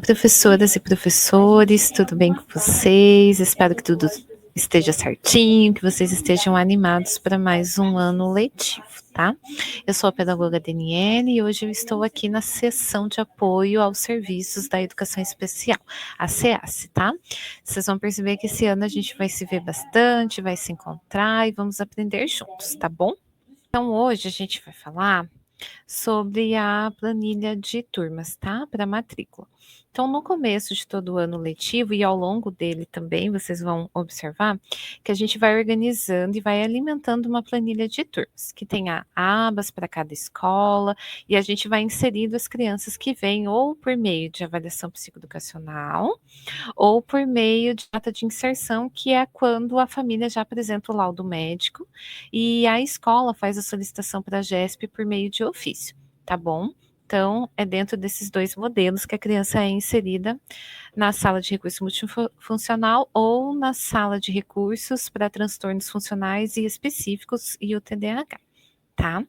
Professoras e professores, tudo bem com vocês? Espero que tudo esteja certinho, que vocês estejam animados para mais um ano letivo, tá? Eu sou a pedagoga Daniele e hoje eu estou aqui na seção de apoio aos serviços da educação especial, a SEAS, tá? Vocês vão perceber que esse ano a gente vai se ver bastante, vai se encontrar e vamos aprender juntos, tá bom? Então hoje a gente vai falar sobre a planilha de turmas, tá? Para matrícula. Então, no começo de todo o ano letivo e ao longo dele também, vocês vão observar que a gente vai organizando e vai alimentando uma planilha de turmas, que tenha abas para cada escola, e a gente vai inserindo as crianças que vêm ou por meio de avaliação psicoeducacional, ou por meio de ata de inserção, que é quando a família já apresenta o laudo médico e a escola faz a solicitação para a GESP por meio de ofício, tá bom? Então, é dentro desses dois modelos que a criança é inserida na sala de recurso multifuncional ou na sala de recursos para transtornos funcionais e específicos e o TDAH, tá?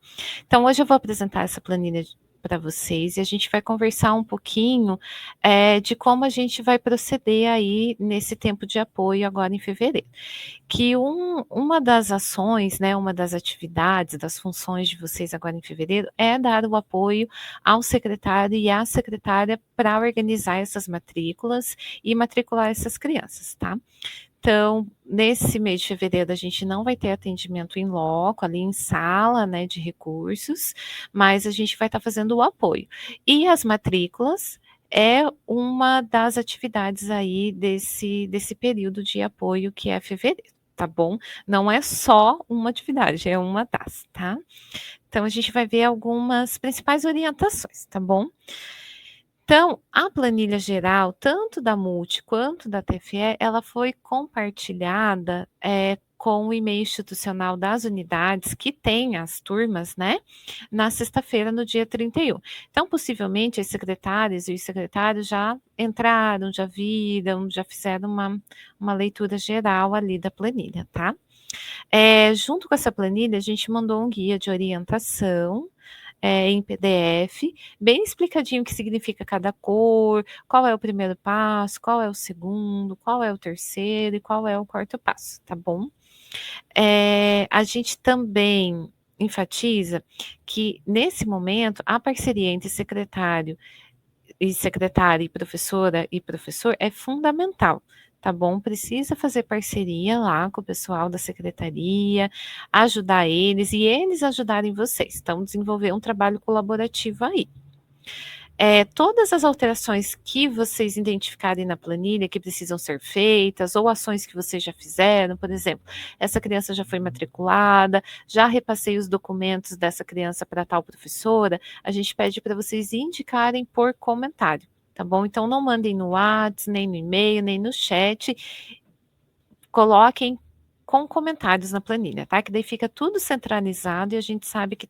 Então, hoje eu vou apresentar essa planilha para vocês e a gente vai conversar um pouquinho de como a gente vai proceder aí nesse tempo de apoio agora em fevereiro. Que uma das ações, né, uma das atividades, das funções de vocês agora em fevereiro é dar o apoio ao secretário e à secretária para organizar essas matrículas e matricular essas crianças, tá? Então, nesse mês de fevereiro, a gente não vai ter atendimento em loco, ali em sala, né, de recursos, mas a gente vai estar fazendo o apoio. E as matrículas é uma das atividades aí desse período de apoio que é fevereiro, tá bom? Não é só uma atividade, é uma das, tá? Então, a gente vai ver algumas principais orientações, tá bom? Então, a planilha geral, tanto da Multi quanto da TFE, ela foi compartilhada, com o e-mail institucional das unidades que tem as turmas, né, na sexta-feira, no dia 31. Então, possivelmente, as secretárias e os secretários já entraram, já viram, já fizeram uma leitura geral ali da planilha, tá? Junto com essa planilha, a gente mandou um guia de orientação, em PDF, bem explicadinho o que significa cada cor, qual é o primeiro passo, qual é o segundo, qual é o terceiro e qual é o quarto passo, tá bom? A gente também enfatiza que, nesse momento, a parceria entre secretária e professora e professor é fundamental, tá bom? Precisa fazer parceria lá com o pessoal da secretaria, ajudar eles e eles ajudarem vocês. Então, desenvolver um trabalho colaborativo aí. Todas as alterações que vocês identificarem na planilha que precisam ser feitas, ou ações que vocês já fizeram, por exemplo, essa criança já foi matriculada, já repassei os documentos dessa criança para tal professora, a gente pede para vocês indicarem por comentário, tá bom? Então, não mandem no WhatsApp, nem no e-mail, nem no chat, coloquem com comentários na planilha, tá? Que daí fica tudo centralizado e a gente sabe que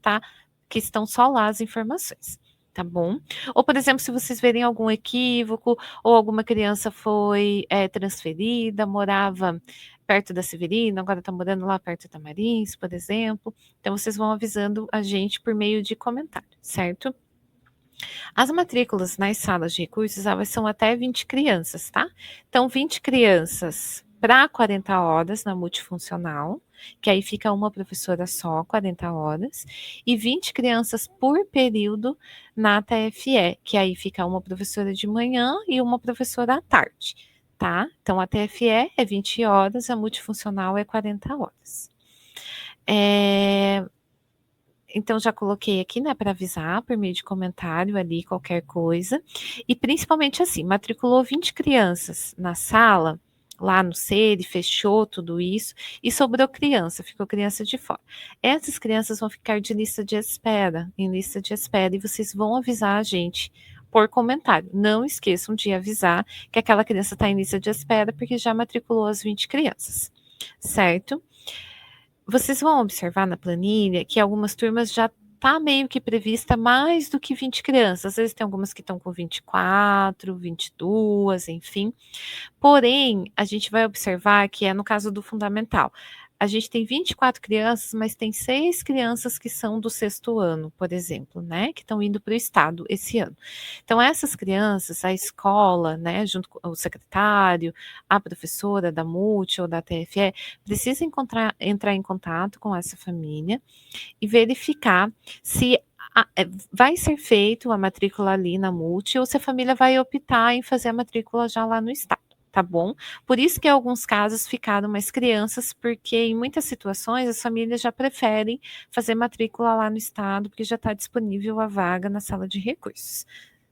estão só lá as informações, tá bom? Ou, por exemplo, se vocês verem algum equívoco, ou alguma criança foi transferida, morava perto da Severina, agora está morando lá perto da Marins, por exemplo. Então, vocês vão avisando a gente por meio de comentário, certo? As matrículas nas salas de recursos, elas são até 20 crianças, tá? Então, 20 crianças para 40 horas na multifuncional, que aí fica uma professora só, 40 horas, e 20 crianças por período na TFE, que aí fica uma professora de manhã e uma professora à tarde, tá? Então, a TFE é 20 horas, a multifuncional é 40 horas. Então, já coloquei aqui, né, para avisar por meio de comentário ali, qualquer coisa. E principalmente assim, matriculou 20 crianças na sala, lá no SERI, fechou tudo isso, e sobrou criança, ficou criança de fora. Essas crianças vão ficar de lista de espera, em lista de espera, e vocês vão avisar a gente por comentário. Não esqueçam de avisar que aquela criança está em lista de espera, porque já matriculou as 20 crianças, certo? Vocês vão observar na planilha que algumas turmas já está meio que prevista mais do que 20 crianças. Às vezes tem algumas que estão com 24, 22, enfim. Porém, a gente vai observar que é no caso do fundamental. a gente tem 24 crianças, mas tem 6 crianças que são do 6º ano, por exemplo, né, que estão indo para o estado esse ano. Então essas crianças, a escola, né, junto com o secretário, a professora da MUT ou da TFE, precisa entrar em contato com essa família e verificar se vai ser feito a matrícula ali na MUT ou se a família vai optar em fazer a matrícula já lá no estado, tá bom? Por isso que em alguns casos ficaram mais crianças, porque em muitas situações as famílias já preferem fazer matrícula lá no estado, porque já está disponível a vaga na sala de recursos,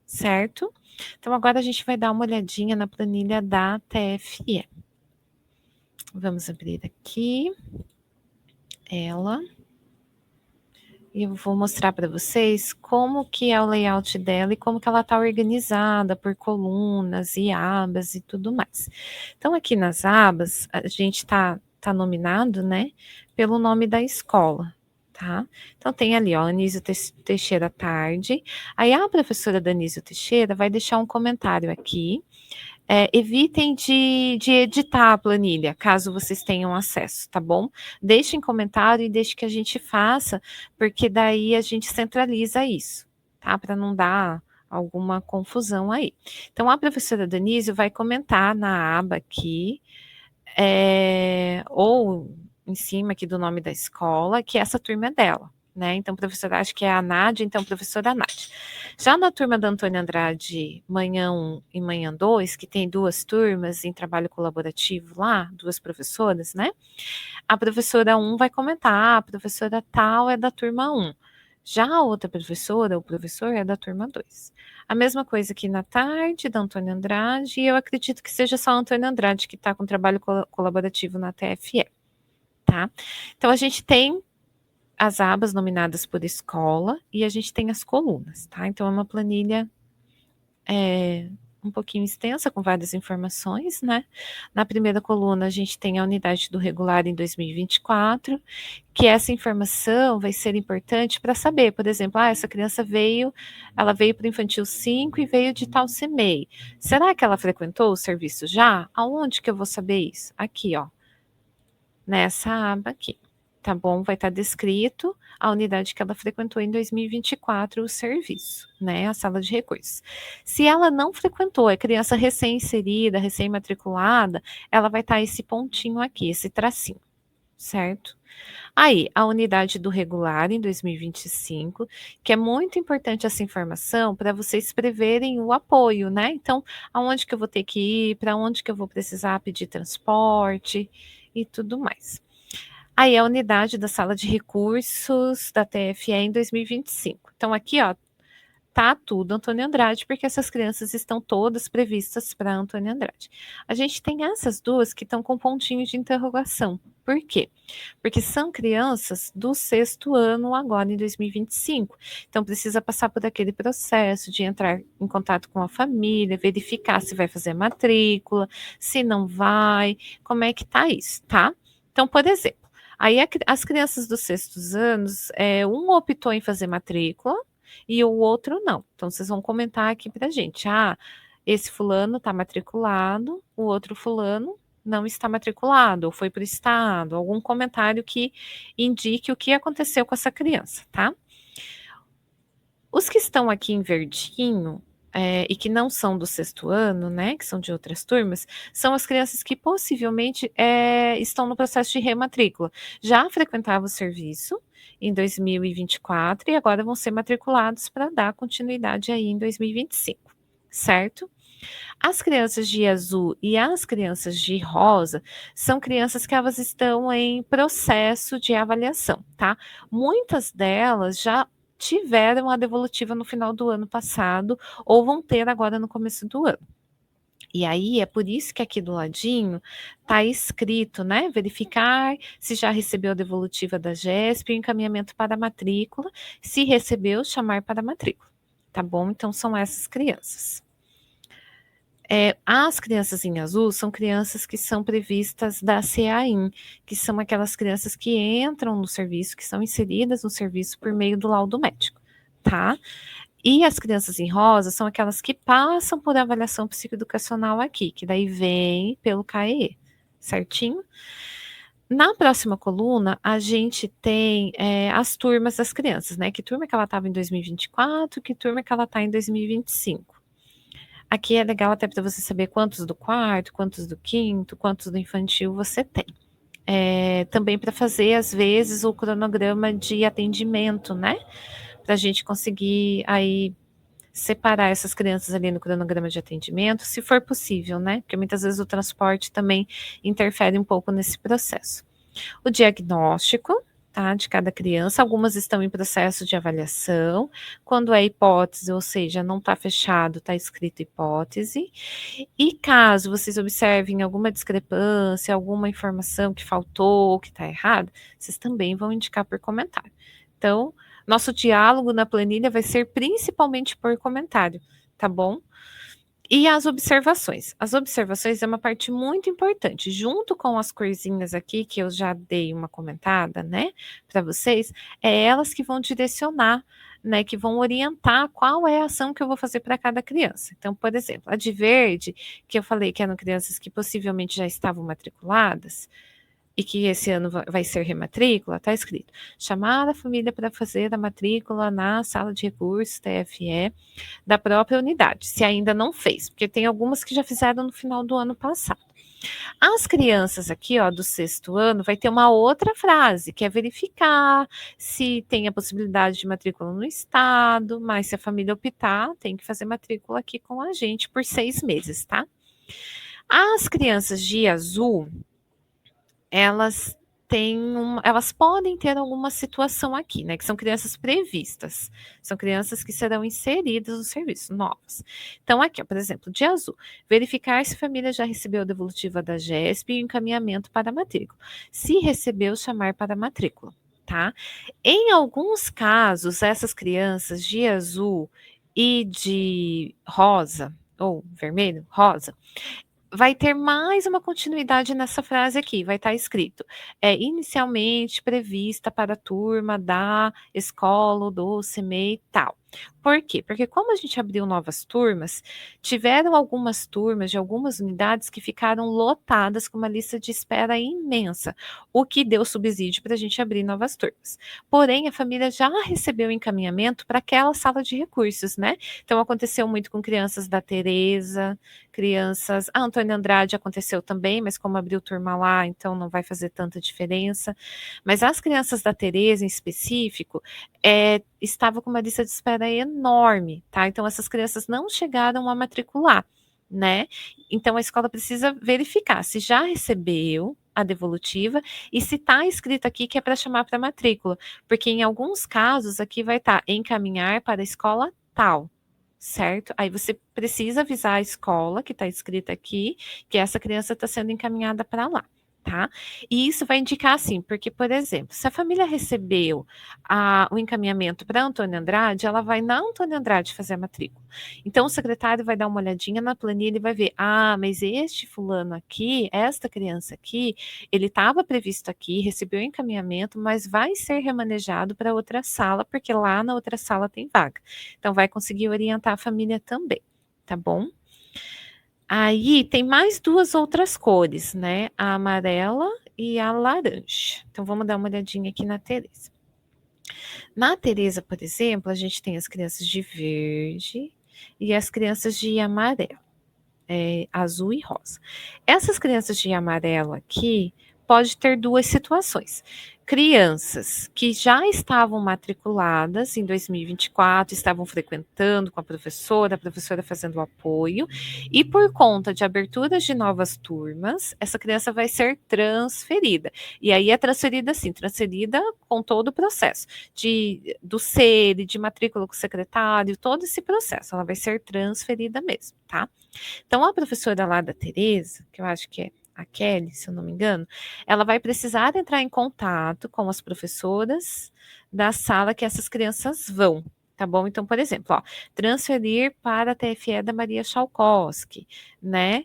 certo? Então agora a gente vai dar uma olhadinha na planilha da TFE. Vamos abrir aqui ela. E eu vou mostrar para vocês como que é o layout dela e como que ela está organizada por colunas e abas e tudo mais. Então, aqui nas abas, a gente tá nominado, né, pelo nome da escola, tá? Então, tem ali, ó, Anísio Teixeira Tarde. Aí, a professora da Anísio Teixeira vai deixar um comentário aqui. Evitem de editar a planilha, caso vocês tenham acesso, tá bom? Deixem comentário e deixe que a gente faça, porque daí a gente centraliza isso, tá? Para não dar alguma confusão aí. Então, a professora Danísio vai comentar na aba aqui, ou em cima aqui do nome da escola, que essa turma é dela, né? Então, professora, acho que é a Nádia, então, professora Nádia. Já na turma da Antônia Andrade, manhã 1 e manhã 2, que tem 2 turmas em trabalho colaborativo lá, 2 professoras, né? A professora 1 vai comentar, a professora tal é da turma 1. Já a outra professora, o professor, é da turma 2. A mesma coisa aqui na tarde, da Antônia Andrade, e eu acredito que seja só a Antônia Andrade que está com trabalho colaborativo na TFE, tá? Então, a gente tem as abas nominadas por escola e a gente tem as colunas, tá? Então, é uma planilha um pouquinho extensa, com várias informações, né? Na primeira coluna, a gente tem a unidade do regular em 2024, que essa informação vai ser importante para saber, por exemplo, essa criança ela veio para o infantil 5 e veio de tal CMEI. Será que ela frequentou o serviço já? Aonde que eu vou saber isso? Aqui, ó, nessa aba aqui. Tá bom? Vai estar descrito a unidade que ela frequentou em 2024, o serviço, né? A sala de recursos. Se ela não frequentou, é criança recém-inserida, recém-matriculada, ela vai estar esse pontinho aqui, esse tracinho, certo? Aí, a unidade do regular em 2025, que é muito importante essa informação para vocês preverem o apoio, né? Então, aonde que eu vou ter que ir, para onde que eu vou precisar pedir transporte e tudo mais. Aí a unidade da sala de recursos da TFE em 2025. Então aqui, ó, tá tudo Antônio Andrade, porque essas crianças estão todas previstas para Antônio Andrade. A gente tem essas duas que estão com pontinhos de interrogação. Por quê? Porque são crianças do 6º ano agora em 2025. Então precisa passar por aquele processo de entrar em contato com a família, verificar se vai fazer matrícula, se não vai, como é que tá isso, tá? Então, por exemplo, aí as crianças dos 6º anos, um optou em fazer matrícula e o outro não. Então, vocês vão comentar aqui pra gente. Esse fulano está matriculado, o outro fulano não está matriculado, ou foi para o estado, algum comentário que indique o que aconteceu com essa criança, tá? Os que estão aqui em verdinho, e que não são do 6º ano, né, que são de outras turmas, são as crianças que possivelmente estão no processo de rematrícula. Já frequentavam o serviço em 2024 e agora vão ser matriculados para dar continuidade aí em 2025, certo? As crianças de azul e as crianças de rosa são crianças que elas estão em processo de avaliação, tá? Muitas delas já tiveram a devolutiva no final do ano passado ou vão ter agora no começo do ano. E aí é por isso que aqui do ladinho está escrito, né? Verificar se já recebeu a devolutiva da GESP, o encaminhamento para a matrícula. Se recebeu, chamar para a matrícula. Tá bom? Então são essas crianças. As crianças em azul são crianças que são previstas da CAIM, que são aquelas crianças que entram no serviço, que são inseridas no serviço por meio do laudo médico, tá? E as crianças em rosa são aquelas que passam por avaliação psicoeducacional aqui, que daí vem pelo CAE, certinho? Na próxima coluna, a gente tem as turmas das crianças, né? Que turma que ela estava em 2024, que turma que ela está em 2025. Aqui é legal até para você saber quantos do quarto, quantos do quinto, quantos do infantil você tem. Também para fazer, às vezes, o cronograma de atendimento, né? Para a gente conseguir aí separar essas crianças ali no cronograma de atendimento, se for possível, né? Porque muitas vezes o transporte também interfere um pouco nesse processo. O diagnóstico, tá, de cada criança, algumas estão em processo de avaliação, quando é hipótese, ou seja, não está fechado, está escrito hipótese, e caso vocês observem alguma discrepância, alguma informação que faltou, que está errado, vocês também vão indicar por comentário. Então, nosso diálogo na planilha vai ser principalmente por comentário, tá bom? E as observações. As observações é uma parte muito importante, junto com as coisinhas aqui que eu já dei uma comentada, né, para vocês, é elas que vão direcionar, né, que vão orientar qual é a ação que eu vou fazer para cada criança. Então, por exemplo, a de verde, que eu falei que eram crianças que possivelmente já estavam matriculadas, e que esse ano vai ser rematrícula, está escrito: chamar a família para fazer a matrícula na sala de recursos TFE da própria unidade, se ainda não fez, porque tem algumas que já fizeram no final do ano passado. As crianças aqui, ó, do sexto ano, vai ter uma outra frase, que é verificar se tem a possibilidade de matrícula no estado, mas se a família optar, tem que fazer matrícula aqui com a gente por 6 meses, tá? As crianças de azul, elas elas podem ter alguma situação aqui, né? Que são crianças previstas, são crianças que serão inseridas no serviço, novas. Então, aqui, ó, por exemplo, de azul, verificar se a família já recebeu a devolutiva da GESP e o encaminhamento para a matrícula. Se recebeu, chamar para a matrícula, tá? Em alguns casos, essas crianças de azul e de rosa, ou vermelho, rosa, vai ter mais uma continuidade nessa frase aqui, vai estar escrito: inicialmente prevista para a turma da escola do CMEI tal. Por quê? Porque como a gente abriu novas turmas, tiveram algumas turmas de algumas unidades que ficaram lotadas com uma lista de espera imensa, o que deu subsídio para a gente abrir novas turmas. Porém, a família já recebeu encaminhamento para aquela sala de recursos, né? Então aconteceu muito com crianças da Teresa, crianças. A Antônia Andrade aconteceu também, mas como abriu turma lá, então não vai fazer tanta diferença. Mas as crianças da Tereza, em específico, estavam com uma lista de espera enorme, tá? Então essas crianças não chegaram a matricular, né? Então a escola precisa verificar se já recebeu a devolutiva e se está escrito aqui que é para chamar para matrícula, porque em alguns casos aqui vai estar encaminhar para a escola tal, certo? Aí você precisa avisar a escola que está escrita aqui que essa criança está sendo encaminhada para lá, tá? E isso vai indicar assim, porque, por exemplo, se a família recebeu o encaminhamento para Antônia Andrade, ela vai na Antônia Andrade fazer a matrícula. Então, o secretário vai dar uma olhadinha na planilha e vai ver: ah, mas este fulano aqui, esta criança aqui, ele estava previsto aqui, recebeu o encaminhamento, mas vai ser remanejado para outra sala, porque lá na outra sala tem vaga. Então, vai conseguir orientar a família também, tá bom? Aí tem mais duas outras cores, né? A amarela e a laranja. Então vamos dar uma olhadinha aqui na Tereza. Na Tereza, por exemplo, a gente tem as crianças de verde e as crianças de amarelo, azul e rosa. Essas crianças de amarelo aqui pode ter duas situações. Crianças que já estavam matriculadas em 2024, estavam frequentando com a professora fazendo o apoio, e por conta de aberturas de novas turmas, essa criança vai ser transferida. E aí é transferida assim, transferida com todo o processo do SERI, de matrícula com o secretário, todo esse processo, ela vai ser transferida mesmo, tá? Então, a professora lá da Tereza, que eu acho que é a Kelly, se eu não me engano, ela vai precisar entrar em contato com as professoras da sala que essas crianças vão, tá bom? Então, por exemplo, ó, transferir para a TFE da Maria Chalkowski, né?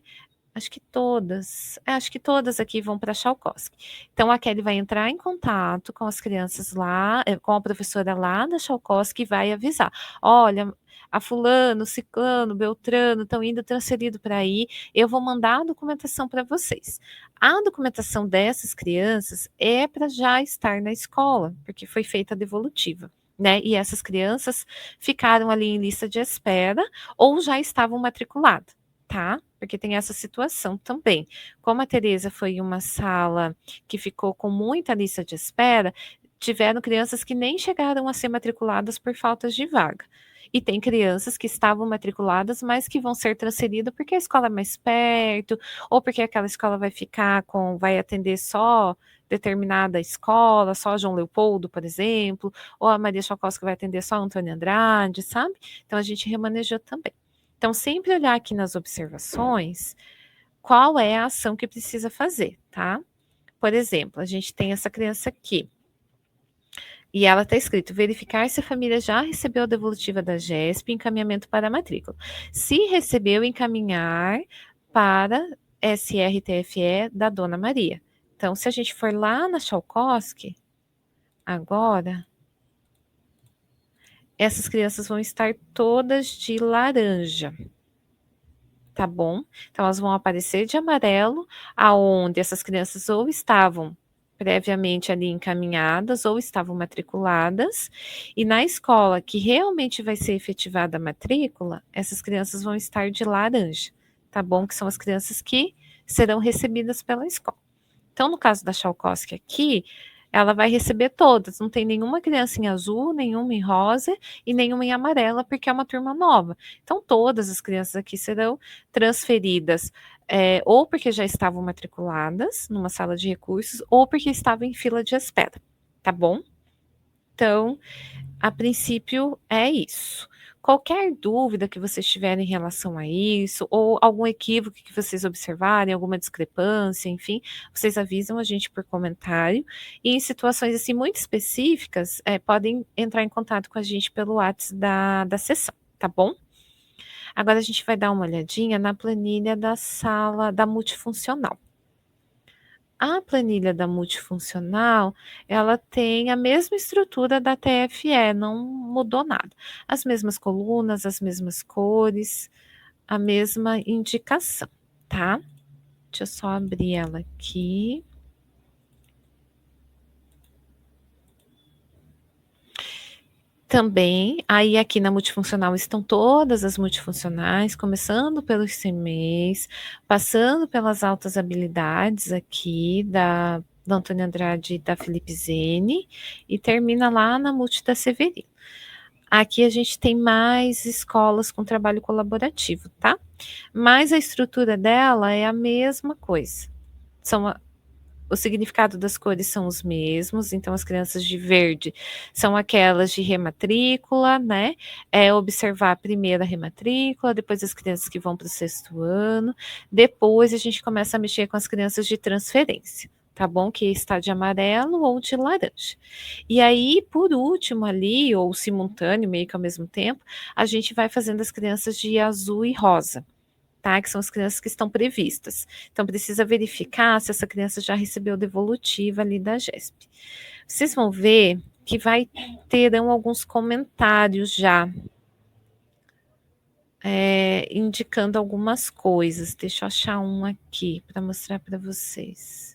Acho que todas aqui vão para Chalkowski. Então, a Kelly vai entrar em contato com as crianças lá, com a professora lá da Chalkowski e vai avisar: olha, a fulano, ciclano, beltrano estão indo transferido para aí, eu vou mandar a documentação para vocês. A documentação dessas crianças é para já estar na escola, porque foi feita a devolutiva, né? E essas crianças ficaram ali em lista de espera ou já estavam matriculadas, tá? Porque tem essa situação também. Como a Tereza foi em uma sala que ficou com muita lista de espera, tiveram crianças que nem chegaram a ser matriculadas por faltas de vaga. E tem crianças que estavam matriculadas, mas que vão ser transferidas porque a escola é mais perto, ou porque aquela escola vai atender só determinada escola, só João Leopoldo, por exemplo, ou a Maria Chocosca vai atender só Antônio Andrade, sabe? Então a gente remanejou também. Então, sempre olhar aqui nas observações qual é a ação que precisa fazer, tá? Por exemplo, a gente tem essa criança aqui. E ela está escrito: verificar se a família já recebeu a devolutiva da GESP e encaminhamento para a matrícula. Se recebeu, encaminhar para SRTFE da Dona Maria. Então, se a gente for lá na Chalkowski, agora, essas crianças vão estar todas de laranja. Tá bom? Então, elas vão aparecer de amarelo, aonde essas crianças ou estavam previamente ali encaminhadas ou estavam matriculadas, e na escola que realmente vai ser efetivada a matrícula, essas crianças vão estar de laranja, tá bom? Que são as crianças que serão recebidas pela escola. Então, no caso da Chalkowski aqui, ela vai receber todas, não tem nenhuma criança em azul, nenhuma em rosa e nenhuma em amarela, porque é uma turma nova. Então, todas as crianças aqui serão transferidas, ou porque já estavam matriculadas numa sala de recursos, ou porque estavam em fila de espera, tá bom? Então, a princípio é isso. Qualquer dúvida que vocês tiverem em relação a isso, ou algum equívoco que vocês observarem, alguma discrepância, enfim, vocês avisam a gente por comentário. E em situações assim muito específicas, podem entrar em contato com a gente pelo WhatsApp da sessão, tá bom? Agora a gente vai dar uma olhadinha na planilha da sala da multifuncional. A planilha da multifuncional, ela tem a mesma estrutura da TFE, não mudou nada. As mesmas colunas, as mesmas cores, a mesma indicação, tá? Deixa eu só abrir ela aqui. Também, aí aqui na multifuncional estão todas as multifuncionais, começando pelo CMEs, passando pelas altas habilidades aqui da Antônia Andrade e da Felipe Zene, e termina lá na multi da Severino. Aqui a gente tem mais escolas com trabalho colaborativo, tá? Mas a estrutura dela é a mesma coisa. O significado das cores são os mesmos, então as crianças de verde são aquelas de rematrícula, né? É observar a primeira rematrícula, depois as crianças que vão para o 6º ano, depois a gente começa a mexer com as crianças de transferência, tá bom? Que está de amarelo ou de laranja. E aí, por último ali, ou simultâneo, meio que ao mesmo tempo, a gente vai fazendo as crianças de azul e rosa. Tá? Que são as crianças que estão previstas. Então, precisa verificar se essa criança já recebeu devolutiva ali da GESP. Vocês vão ver que terão alguns comentários já, indicando algumas coisas. Deixa eu achar um aqui para mostrar para vocês.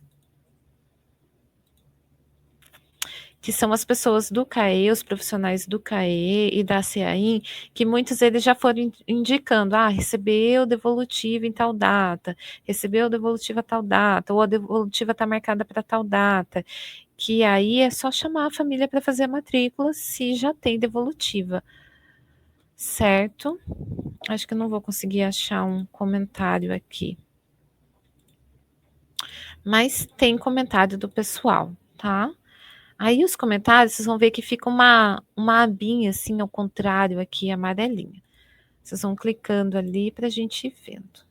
Que são as pessoas do CAE, os profissionais do CAE e da CAIM, que muitos deles já foram indicando, recebeu devolutiva em tal data, recebeu devolutiva tal data, ou a devolutiva está marcada para tal data, que aí é só chamar a família para fazer a matrícula se já tem devolutiva, certo? Acho que eu não vou conseguir achar um comentário aqui. Mas tem comentário do pessoal, tá? Aí os comentários, vocês vão ver que fica uma abinha assim ao contrário aqui, amarelinha. Vocês vão clicando ali para a gente ir vendo.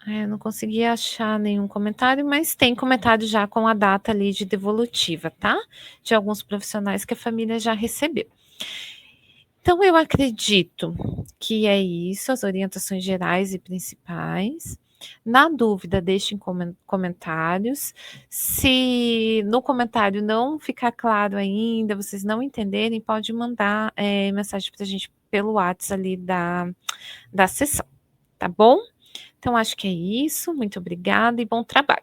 Eu não consegui achar nenhum comentário, mas tem comentário já com a data ali de devolutiva, tá? De alguns profissionais que a família já recebeu. Então, eu acredito que é isso, as orientações gerais e principais. Na dúvida, deixem comentários. Se no comentário não ficar claro ainda, vocês não entenderem, pode mandar mensagem para a gente pelo WhatsApp ali da sessão, tá bom? Então, acho que é isso. Muito obrigada e bom trabalho.